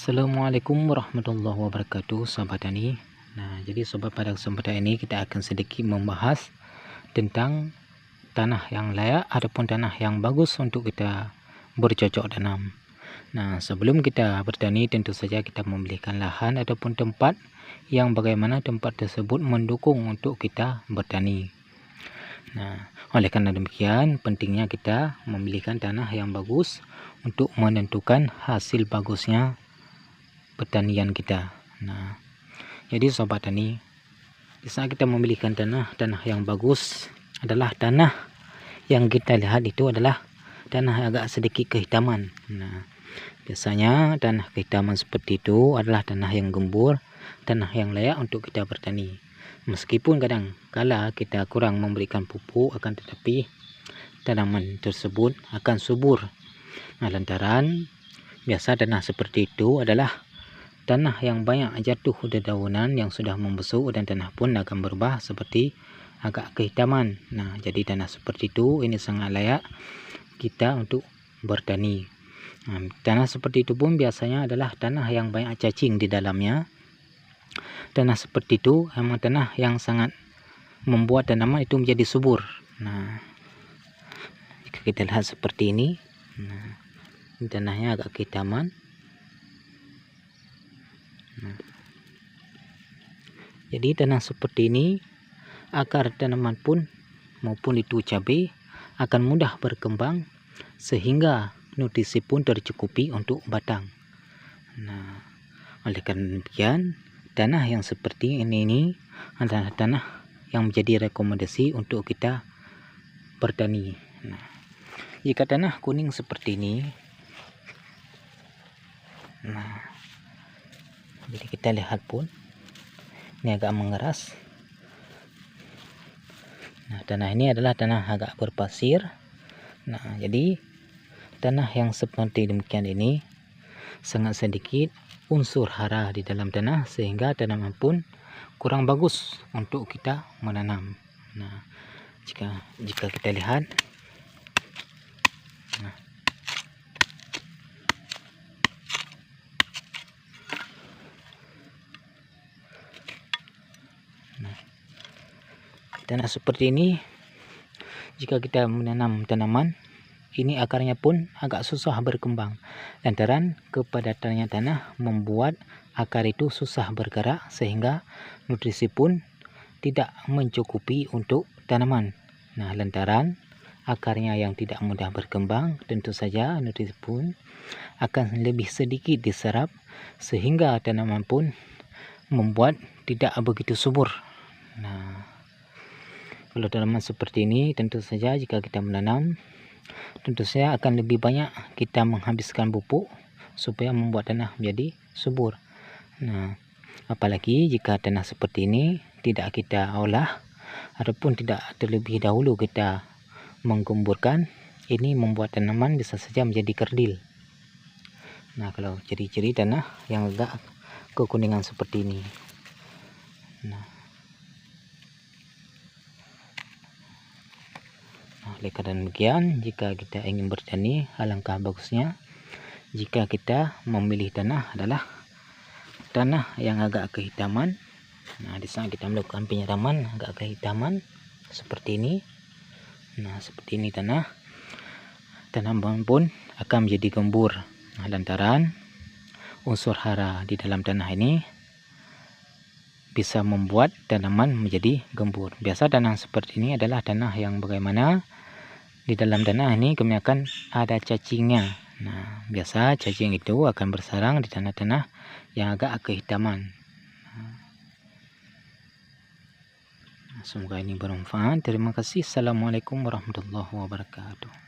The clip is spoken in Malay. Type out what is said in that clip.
Assalamualaikum warahmatullahi wabarakatuh, sahabat tani. Jadi sobat, pada kesempatan ini kita akan sedikit membahas tentang tanah yang layak ataupun tanah yang bagus untuk kita bercocok tanam. Sebelum kita bertani, tentu saja kita memilihkan lahan ataupun tempat yang bagaimana tempat tersebut mendukung untuk kita bertani. Oleh karena demikian, pentingnya kita memilihkan tanah yang bagus untuk menentukan hasil bagusnya pertanian kita. Jadi sobat tani, di saat kita memilihkan tanah yang bagus adalah tanah yang kita lihat itu adalah tanah agak sedikit kehitaman. Biasanya tanah kehitaman seperti itu adalah tanah yang gembur, tanah yang layak untuk kita bertani. Meskipun kadang kala kita kurang memberikan pupuk, akan tetapi tanaman tersebut akan subur. Lantaran biasa tanah seperti itu adalah tanah yang banyak jatuh dedaunan yang sudah membusuk, dan tanah pun akan berubah seperti agak kehitaman. Jadi tanah seperti itu ini sangat layak kita untuk bertani. Tanah seperti itu pun biasanya adalah tanah yang banyak cacing di dalamnya. Tanah seperti itu memang tanah yang sangat membuat tanaman itu menjadi subur. Jika kita lihat seperti ini, tanahnya agak kehitaman. Jadi tanah seperti ini, akar tanaman pun maupun itu cabai akan mudah berkembang sehingga nutrisi pun tercukupi untuk batang. Oleh karena demikian, tanah yang seperti ini adalah tanah yang menjadi rekomendasi untuk kita bertani. Jika tanah kuning seperti ini, jadi kita lihat pun ini agak mengeras. Tanah ini adalah tanah agak berpasir. Jadi tanah yang seperti demikian ini sangat sedikit unsur hara di dalam tanah, sehingga tanaman pun kurang bagus untuk kita menanam. Jika kita lihat, tanah seperti ini, jika kita menanam tanaman ini, akarnya pun agak susah berkembang lantaran kepadatannya tanah membuat akar itu susah bergerak, sehingga nutrisi pun tidak mencukupi untuk tanaman. Lantaran akarnya yang tidak mudah berkembang, tentu saja nutrisi pun akan lebih sedikit diserap, sehingga tanaman pun membuat tidak begitu subur. Kalau tanaman seperti ini, tentu saja jika kita menanam, tentu saja akan lebih banyak kita menghabiskan pupuk supaya membuat tanah menjadi subur. Apalagi jika tanah seperti ini tidak kita olah ataupun tidak terlebih dahulu kita menggemburkan, ini membuat tanaman bisa saja menjadi kerdil. Kalau ciri-ciri tanah yang agak kekuningan seperti ini. Oleh karena demikian, jika kita ingin bertani, alangkah bagusnya jika kita memilih tanah adalah tanah yang agak kehitaman. Di saat kita melakukan penyiraman agak kehitaman seperti ini. Seperti ini tanaman pun akan menjadi gembur. Lantaran unsur hara di dalam tanah ini bisa membuat tanaman menjadi gembur. Biasa tanah seperti ini adalah tanah yang bagaimana di dalam tanah ini kebanyakan ada cacingnya. Biasa cacing itu akan bersarang di tanah-tanah yang agak kehitaman. Semoga ini bermanfaat. Terima kasih. Assalamualaikum warahmatullahi wabarakatuh.